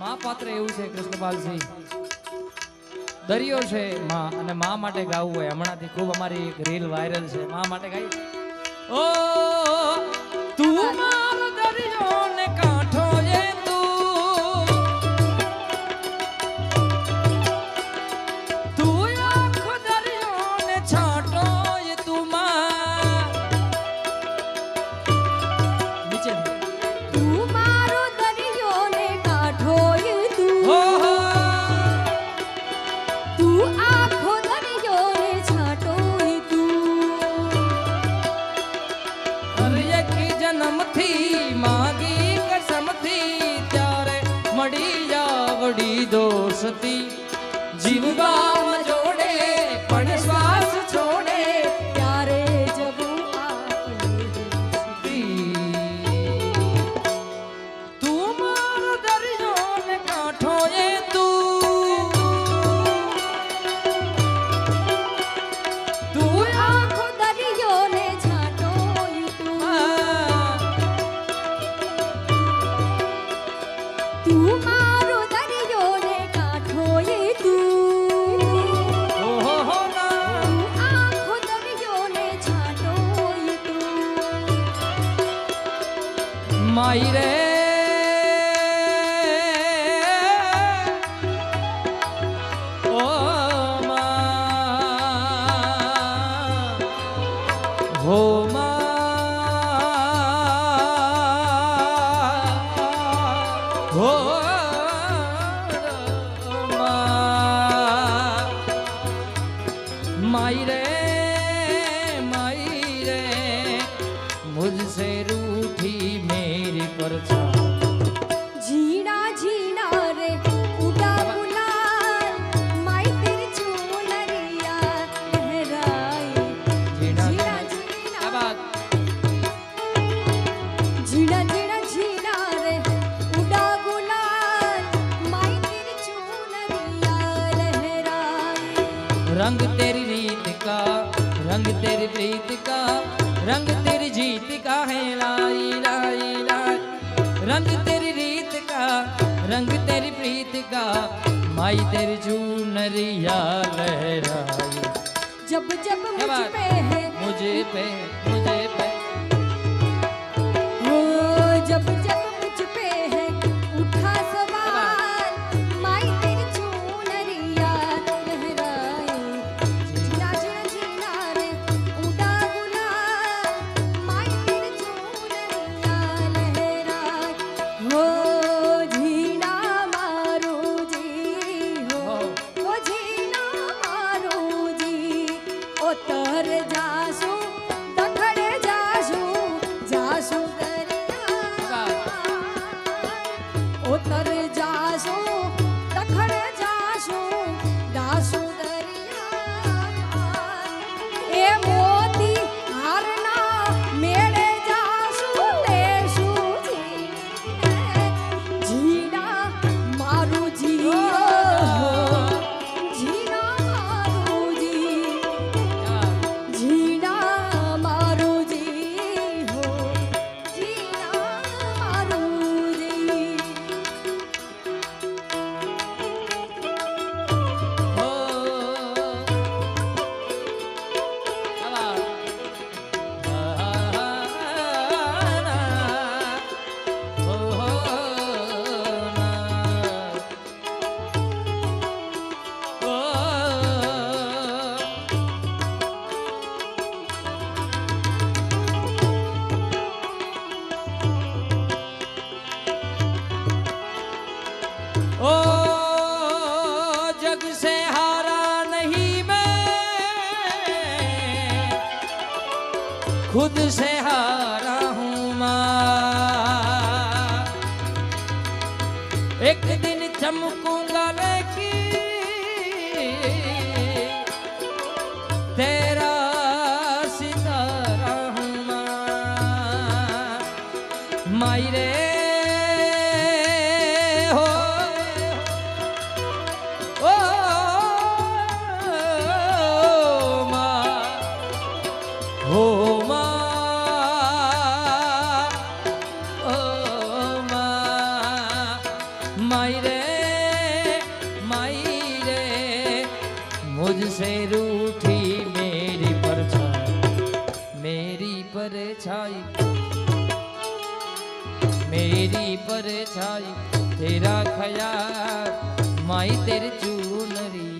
માં પાત્ર એવું છે કૃષ્ણપાલસિંહ, દરિયો છે માં, અને માં માટે ગાવું હોય. હમણાંથી ખૂબ અમારી એક રીલ વાયરલ છે, માં માટે ગાઈ. ઓ તું મારો દરિયો ને કાંઠો એ તું આખો દરિયો ને છાંટો એ તું માં. નીચે તું મારો દરિયો ને કાંઠો એ તું, તું આખો દરિયો ને છાંટો એ તું. અરે એક જન્મથી માગી કસમથી ત્યારે મળી જાવડી દોસ્તી. જીવવા જોડે પણ શ્વાસ છોડે ત્યારે જવું આપણે. તું મારો દરિયો ને કાંઠો એ તું, તું આખો દરિયો ને છાંટો એ તું, તું મારો દરિયો ને કાંઠો એ તું, ઓહો ના તું આખો દરિયો ને છાંટો એ તું. માઈ રે ઓ માં, હો માં, હો માં. माई रे मुझसे रूठी मेरी परछाई. जीना जीना रे उड़ा गुलाल, माई तेरी चुनरिया लहराए. जीना जीना क्या बात. जीना जीना जीना रे उड़ा गुलाल, माई तेरी चुनरिया लहराए. रंग तेरी रीत का, रंग तेरी प्रीत का, रंग तेरी जीत का है लाई लाई लाई. रंग तेरी रीत का, रंग तेरी प्रीत का, माई तेरी चुनरिया लहराई. जब जब मुझ बात? पे है मुझे पे हो, जब जब मुझ पे है उठा सवाल, माई तेरी चुनरिया लहराए. जीना जीना जीना रे उड़ा गुलाल, माई तेरी चुनरिया लहराए. हो जीना मारो जी, हो जीना मारो जी. ओ तर जासू दखड़े जासू, जासू दरिया. ओ तर जासू दखड़े जासू, जासू दरिया. ए मोती हाરના મેળે જાસુ લેસુ જીને. જીના મારું જીઓ, જીના મારું જી, जीना मारो जी हो, जीना मारो जी. ओ जग से हारा नहीं मैं, खुद से हारा हूँ माँ. एक दिन चमकूंगा लेकिन तेरा सितारा हूँ माँ. माई रे हो ओ माँ, हो माँ, ओ माँ. माई रे मुझसे रूठी मेरी परछाई तेरा ख्याल माई तेरी चूनरी